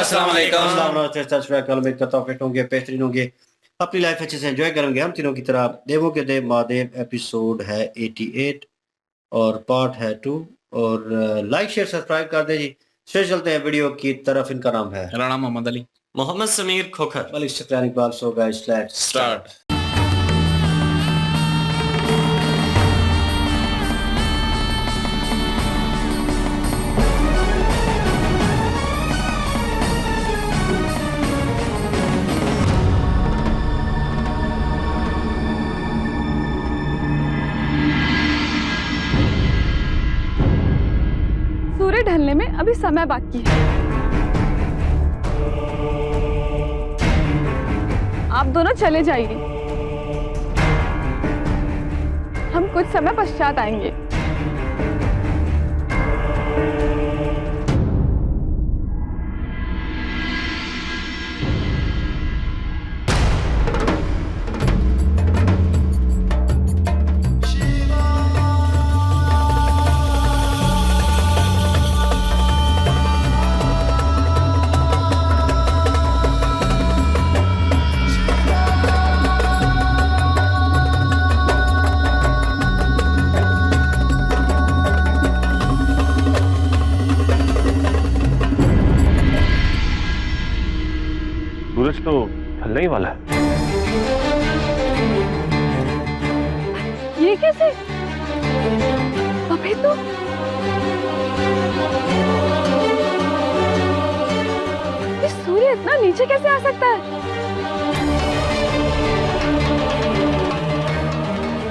अस्सलाम वालेकुम। उम्मीद करता हूँ फिट होंगे, बेहतरीन होंगे, अपनी लाइफ अच्छे से एंजॉय करेंगे। हम तीनों की तरह देवों के देव महादेव एपिसोड है 88 और पार्ट है 2। और लाइक शेयर सब्सक्राइब कर दे जी। फिर चलते हैं वीडियो की तरफ। इनका नाम है Rana Mohammad Ali, Mohammad Sameer Khokhar. Malik Shukrani Iqbal. So guys let's start. सूर्य ढलने में अभी समय बाकी है। आप दोनों चले जाइए, हम कुछ समय पश्चात आएंगे। सूरज तो ढलने ही वाला है। ये कैसे? अभी तो ये सूर्य इतना नीचे कैसे आ सकता है?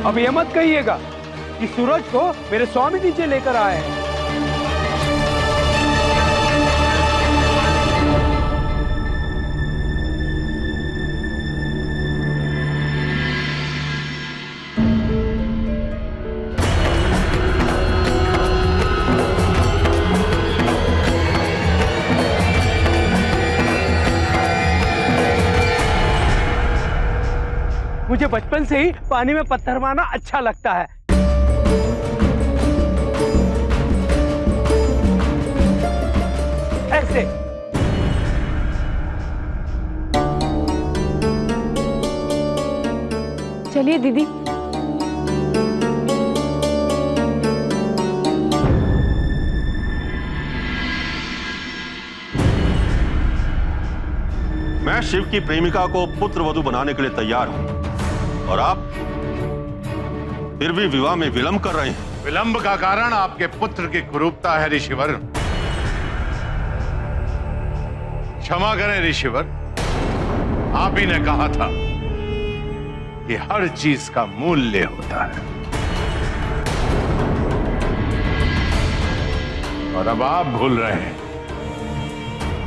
अब ये मत कहिएगा कि सूरज को मेरे स्वामी नीचे लेकर आए हैं। मुझे बचपन से ही पानी में पत्थर मारना अच्छा लगता है। ऐसे चलिए दीदी। मैं शिव की प्रेमिका को पुत्र वधू बनाने के लिए तैयार हूं और आप फिर भी विवाह में विलंब कर रहे हैं। विलंब का कारण आपके पुत्र की कुरूपता है ऋषिवर। क्षमा करें ऋषिवर, आप ही ने कहा था कि हर चीज का मूल्य होता है और अब आप भूल रहे हैं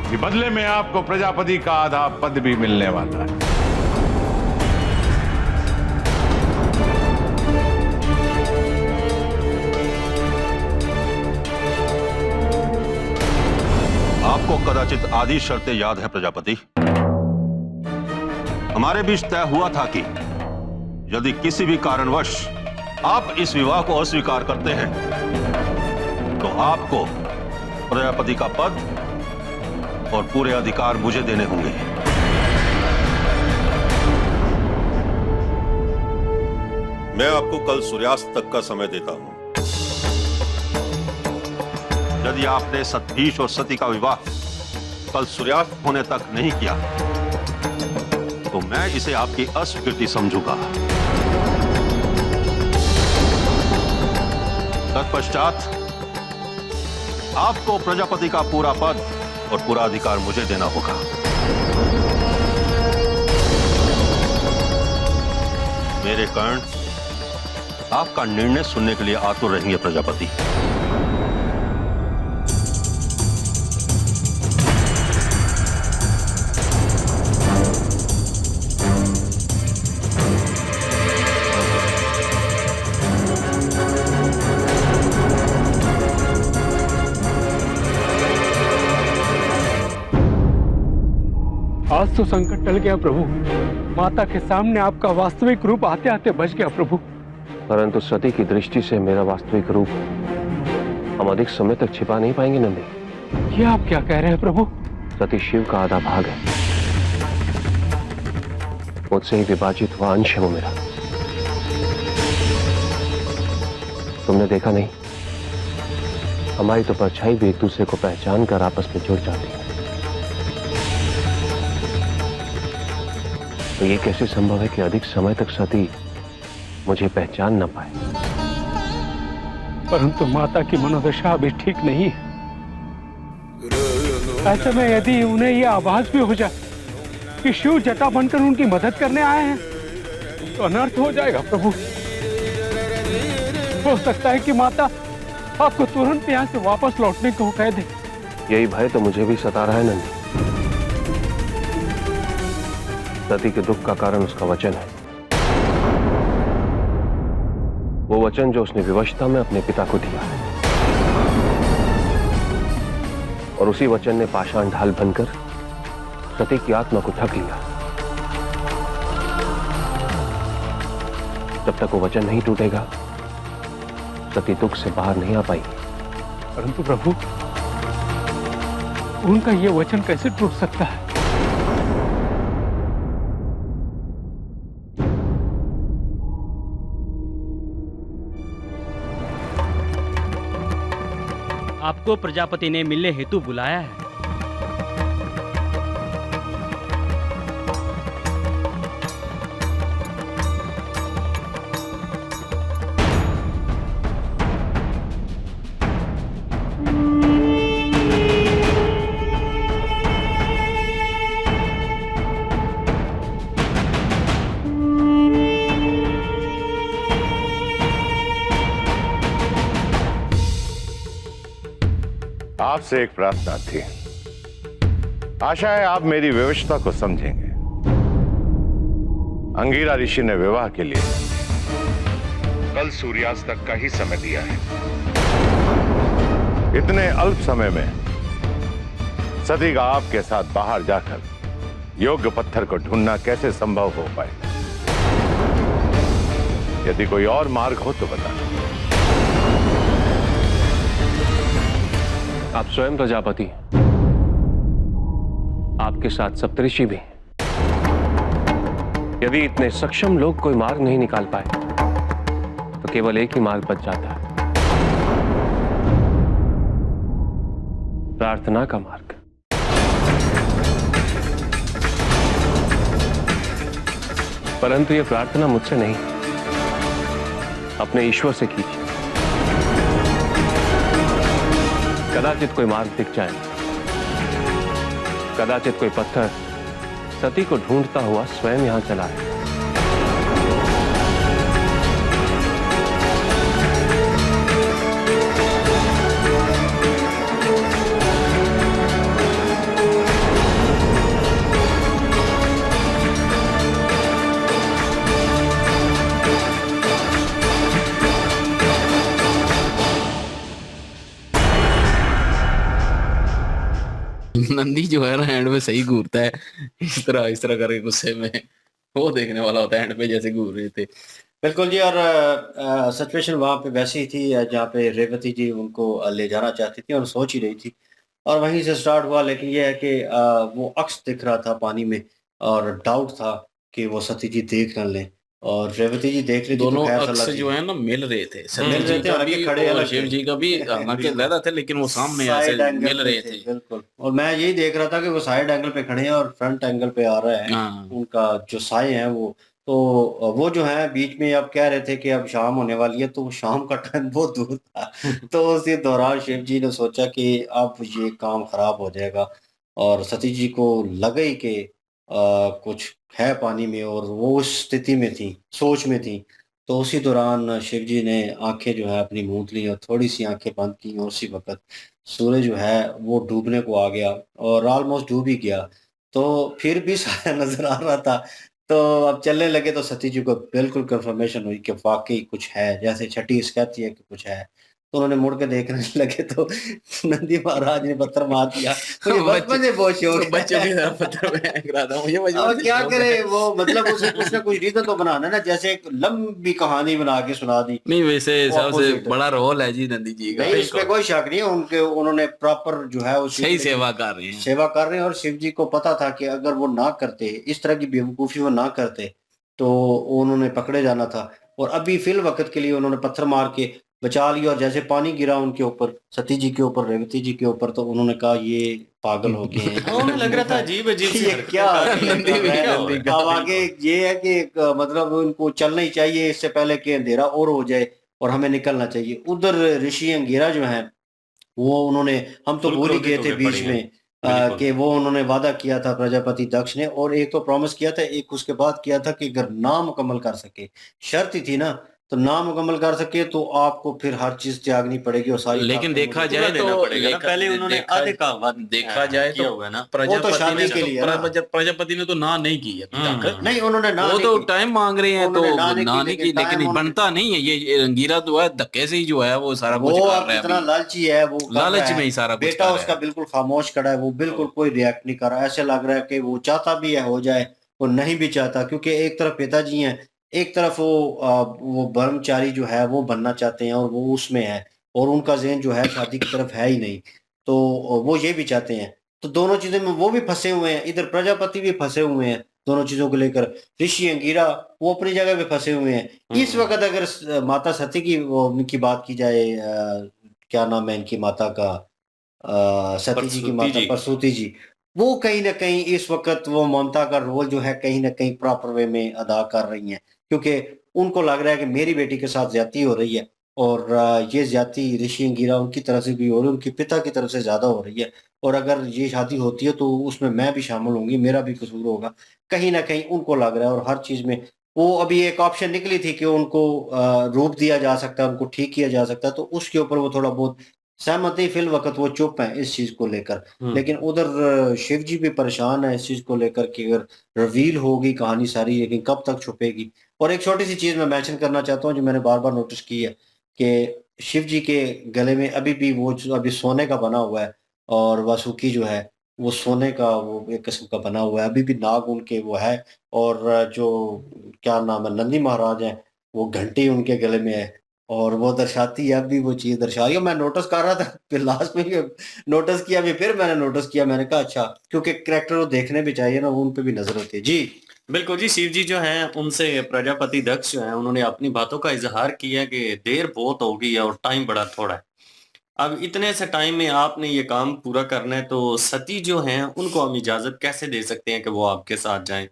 कि बदले में आपको प्रजापति का आधा पद भी मिलने वाला है। आपको कदाचित आदि शर्तें याद है प्रजापति। हमारे बीच तय हुआ था कि यदि किसी भी कारणवश आप इस विवाह को अस्वीकार करते हैं तो आपको प्रजापति का पद और पूरे अधिकार मुझे देने होंगे। मैं आपको कल सूर्यास्त तक का समय देता हूं। यदि आपने सतभीष और सती का विवाह कल सूर्यास्त होने तक नहीं किया तो मैं इसे आपकी अस्वीकृति समझूंगा। तत्पश्चात आपको प्रजापति का पूरा पद और पूरा अधिकार मुझे देना होगा। मेरे कर्ण आपका निर्णय सुनने के लिए आतुर रहेंगे प्रजापति। आज तो संकट टल गया प्रभु। माता के सामने आपका वास्तविक रूप आते आते बच गया प्रभु। परंतु सती की दृष्टि से मेरा वास्तविक रूप हम अधिक समय तक छिपा नहीं पाएंगे नंदी। ये आप क्या कह रहे हैं प्रभु? सती शिव का आधा भाग है, मुझसे ही विभाजित हुआ अंश है वो मेरा। तुमने देखा नहीं, हमारी तो परछाई भी एक दूसरे को पहचान कर आपस में जुड़ जाती है। तो ये कैसे संभव है कि अधिक समय तक सती मुझे पहचान न पाए? परंतु माता की मनोदशा अभी ठीक नहीं है। ऐसे में यदि उन्हें यह आभास भी हो जाए कि शिव जटा बनकर उनकी मदद करने आए हैं, तो अनर्थ हो जाएगा प्रभु। हो सकता है कि माता आपको तुरंत यहाँ से वापस लौटने को कह दे। यही भय तो मुझे भी सता रहा है नंदी। सती के दुख का कारण उसका वचन है, वो वचन जो उसने विवशता में अपने पिता को दिया है, और उसी वचन ने पाषाण ढाल बनकर सती की आत्मा को ढक लिया। जब तक वो वचन नहीं टूटेगा, सती दुख से बाहर नहीं आ पाएगी। परंतु प्रभु, उनका यह वचन कैसे टूट सकता है? आपको प्रजापति ने मिलने हेतु बुलाया है। आपसे एक प्रार्थना थी। आशा है आप मेरी विवशता को समझेंगे। अंगीरा ऋषि ने विवाह के लिए कल सूर्यास्त तक का ही समय दिया है। इतने अल्प समय में सती का आपके साथ बाहर जाकर योग्य पत्थर को ढूंढना कैसे संभव हो पाए? यदि कोई और मार्ग हो तो बताना। आप स्वयं प्रजापति, आपके साथ सप्तऋषि भी। यदि इतने सक्षम लोग कोई मार्ग नहीं निकाल पाए, तो केवल एक ही मार्ग बच जाता है, प्रार्थना का मार्ग। परंतु यह प्रार्थना मुझसे नहीं, अपने ईश्वर से कीजिए। कदाचित कोई मार्ग दिख जाए, कदाचित कोई पत्थर सती को ढूंढता हुआ स्वयं यहां चला है। नंदी जो है ना एंड में सही घूरता है, इस तरह करके गुस्से में। वो देखने वाला होता है एंड पे जैसे घूर रहे थे। बिल्कुल जी। और सिचुएशन वहाँ पे वैसी ही थी जहाँ पे रेवती जी उनको ले जाना चाहती थी और सोच ही रही थी, और वहीं से स्टार्ट हुआ। लेकिन ये है कि वो अक्स दिख रहा था पानी में, और डाउट था कि वो सती जी देख न लें, और रेवती जी देख रही थी। दोनों तो खैर अक्स सलाह थी। जो है ना मिल रहे थे, मिल सती रहे जी थे, का हालांकि भी खड़े और अलग शिव थे। जी का भी, हालांकि लहरा थे, लेकिन वो सामने ऐसे साइड एंगल मिल पे रहे थे, थे। बिल्कुल। और मैं यही देख रहा था कि वो साइड एंगल पे खड़े हैं और फ्रंट एंगल पे आ रहा है हाँ, उनका जो साए है वो। तो वो जो है बीच में अब कह रहे थे कि अब शाम होने वाली है, तो शाम का टाइम बहुत दूर था। तो उसी दौरान शिव जी ने सोचा कि अब ये काम खराब हो जाएगा, और सती जी को लगे कि कुछ है पानी में, और वो उस स्थिति में थी, सोच में थी। तो उसी दौरान शिव जी ने आंखें जो है अपनी मूंद ली और थोड़ी सी आंखें बंद की, और उसी वक्त सूरज जो है वो डूबने को आ गया, और ऑलमोस्ट डूब ही गया। तो फिर भी साया नजर आ रहा था। तो अब चलने लगे तो सती जी को बिल्कुल कंफर्मेशन हुई कि वाकई कुछ है, जैसे छठी कहती है कि कुछ है। तो उन्होंने मुड़ के देखने लगे तो नंदी महाराज ने पत्थर मार दिया। मुझे बचपन से बहुत शौक है। बच्चों की तरह पत्थर में गिरा था मुझे बचपन अब से क्या शौक करे है। वो, मतलब उसे कुछ ना कुछ रीजन तो बनाना है ना, जैसे एक लंबी कहानी बना के सुना दी। नहीं वैसे वो सबसे opposite। बड़ा रोल है जी नंदी जी का। नहीं इसमें कोई शक नहीं है, उनके उन्होंने प्रॉपर जो है वो सही सेवा कर रहे हैं। सेवा कर रहे हैं। और शिव जी को पता था कि अगर वो ना करते, इस तरह की बेवकूफ़ी वो ना करते, तो उन्होंने पकड़े जाना था। और अभी फिल वक़्त के लिए उन्होंने पत्थर मार के बचा लिया। और जैसे पानी गिरा उनके ऊपर, सती जी के ऊपर, रेवती जी के ऊपर, तो उन्होंने कहा ये पागल हो गए हैं। उन्हें लग रहा था अजीब अजीब सी ये हरकतें क्या कर रहे हैं, नंदी भी क्या क्या हो रहा है? अब आगे ये है कि मतलब उनको चलना ही चाहिए इससे पहले कि अंधेरा और हो जाए और हमें निकलना चाहिए। उधर ऋषि अंगिरा जो है वो उन्होंने, हम तो फुल भूल ही क्रोधित गए हो थे गए बीच पड़ी हैं। में बिल्कुल। कि वो उन्होंने वादा किया था प्रजापति दक्ष ने, और एक तो प्रॉमिस किया था, एक उसके बाद किया था कि अगर ना मुकम्मल कर सके, शर्त ही थी ना, तो ना मुकम्मल कर सके तो आपको फिर हर चीज त्यागनी पड़ेगी और सारी लेकिन ताकतें देखा मुझे- जाए पूरा देना तो पड़ेगा ना, पहले उन्होंने आधे का देखा जाए किया तो हुआ है ना। प्रजापति शादी ने के तो लिए है ना। प्रजापति ने तो ना नहीं की है अभी तक। नहीं उन्होंने ना वो नहीं तो की। टाइम मांग रहे हैं तो उन्होंने ना नहीं ना की, नहीं की, लेकिन लेकिन टाइम बनता नहीं है। ये अंगीरा तो है धक्के से ही जो है वो सारा कुछ वो कर अब रहा है इतना अभी। लालची है, वो कर लालच रहा है। में ही सारा कुछ बेटा कर रहा उसका है। बिल्कुल खामोश खड़ा है, वो बिल्कुल कोई रिएक्ट नहीं कर रहा। ऐसे लग रहा है कि वो चाहता भी है हो जाए, वो नहीं भी चाहता, क्योंकि एक तरफ पिताजी हैं, एक तरफ वो ब्रह्मचारी जो है वो बनना चाहते हैं और वो उसमें है, और उनका ज़हन जो है शादी की तरफ है ही नहीं, तो वो ये भी चाहते हैं। तो दोनों चीज़ों में वो भी फंसे हुए हैं, इधर प्रजापति भी फंसे हुए हैं दोनों चीज़ों को लेकर। ऋषि अंगिरा वो अपनी जगह पे फंसे हुए हैं। इस वक्त अगर माता सती की वो उनकी बात की जाए, क्या नाम है इनकी माता का, सती जी की प्रसूति माता जी। प्रसूति जी, वो कहीं न कहीं इस वक़्त वो ममता का रोल जो है कहीं न कहीं प्रॉपर वे में अदा कर रही हैं। क्योंकि उनको लग रहा है कि मेरी बेटी के साथ ज़्यादती हो रही है, और ये ज़्यादती ऋषि अंगिरा उनकी तरफ से भी हो रही है, उनके पिता की तरफ से ज़्यादा हो रही है। और अगर ये शादी होती है तो उसमें मैं भी शामिल होंगी, मेरा भी कसूर होगा। कहीं न कहीं उनको लग रहा है, और हर चीज़ में वो अभी एक ऑप्शन निकली थी कि उनको रोक दिया जा सकता है, उनको ठीक किया जा सकता है, तो उसके ऊपर वो थोड़ा बहुत सहमत है। फिल वक़्त वो चुप हैं इस चीज़ को लेकर। लेकिन उधर शिव जी भी परेशान है इस चीज़ को लेकर कि अगर रिवील होगी कहानी सारी, लेकिन कब तक छुपेगी। और एक छोटी-सी चीज़ मैं मेंशन करना चाहता हूँ जो मैंने बार-बार नोटिस की है कि शिव जी के गले में अभी भी वो जो अभी सोने का बना हुआ है, और वासुकी जो है वो सोने का वो एक किस्म का बना हुआ है। अभी भी नाग उनके वो है, और जो क्या नाम है नंदी महाराज हैं, वो घंटी उनके गले में है, और वो दर्शाती है, अब भी वो चीज़ दर्शा रही है। मैं नोटिस कर रहा था, फिर लास्ट में भी नोटिस किया, अभी फिर मैंने नोटिस किया, मैंने कहा अच्छा, क्योंकि कैरेक्टर वो देखने भी चाहिए ना, वो उन पे भी नज़र होती है। जी। बिल्कुल जी, शिव जी जो हैं उनसे प्रजापति दक्ष जो हैं उन्होंने अपनी बातों का इज़हार किया कि देर बहुत हो गई है और टाइम बड़ा थोड़ा है। अब इतने से टाइम में आपने ये काम पूरा करना है, तो सती जो हैं उनको हम इजाज़त कैसे दे सकते हैं कि वो आपके साथ जाएँ?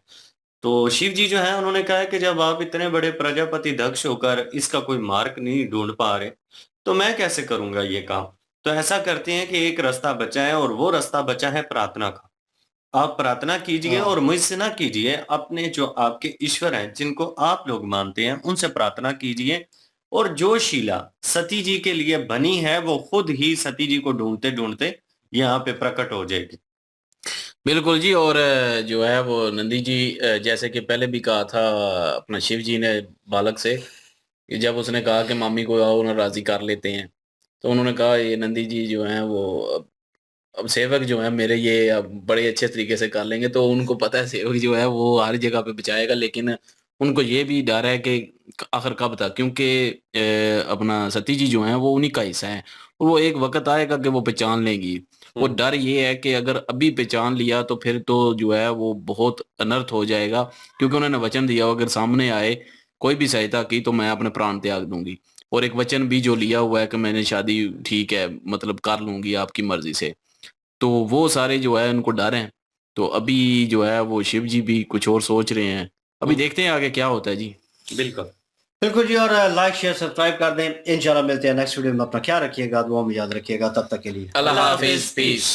तो शिव जी जो हैं उन्होंने कहा है कि जब आप इतने बड़े प्रजापति दक्ष होकर इसका कोई मार्ग नहीं ढूँढ पा रहे, तो मैं कैसे करूँगा ये काम? तो ऐसा करते हैं कि एक रास्ता बचा है और वो रास्ता बचा है प्रार्थना का। आप प्रार्थना कीजिए हाँ। और मुझसे ना कीजिए, अपने जो आपके ईश्वर हैं, जिनको आप लोग मानते हैं, उनसे प्रार्थना कीजिए, और जो शीला सती जी के लिए बनी है, वो खुद ही सती जी को ढूँढते-ढूँढते यहाँ पे प्रकट हो जाएगी। बिल्कुल जी। और जो है वो नंदी जी जैसे कि पहले भी कहा था अपना शिव जी ने बालक से, कि जब उसने कहा कि मामी को आओ ना राजी कर लेते हैं, तो उन्होंने कहा ये नंदी जी जो हैं वो अब सेवक जो है मेरे ये अब बड़े अच्छे तरीके से कर लेंगे। तो उनको पता है सेवक जो है वो हर जगह पे बचाएगा, लेकिन उनको ये भी डर है कि आखिर कब तक, क्योंकि अपना सती जी जो हैं वो उन्हीं का हिस्सा है, और वो एक वक्त आएगा कि वो पहचान लेंगी। वो डर ये है कि अगर अभी पहचान लिया तो फिर तो जो है वो बहुत अनर्थ हो जाएगा, क्योंकि उन्होंने वचन दिया अगर सामने आए कोई भी सहायता की तो मैं अपने प्राण त्याग दूंगी, और एक वचन भी जो लिया हुआ है कि मैंने शादी ठीक है मतलब कर लूंगी आपकी मर्जी से। तो वो सारे जो है उनको डर हैं। तो अभी जो है वो शिव जी भी कुछ और सोच रहे हैं। अभी देखते हैं आगे क्या होता है जी। बिल्कुल। बिल्कुल जी, और लाइक शेयर सब्सक्राइब कर दें। इंशाल्लाह मिलते हैं नेक्स्ट वीडियो में। अपना ख्याल रखिएगा, दुआ में याद रखिएगा। तब तक के लिए अल्लाह हाफिज, पीस।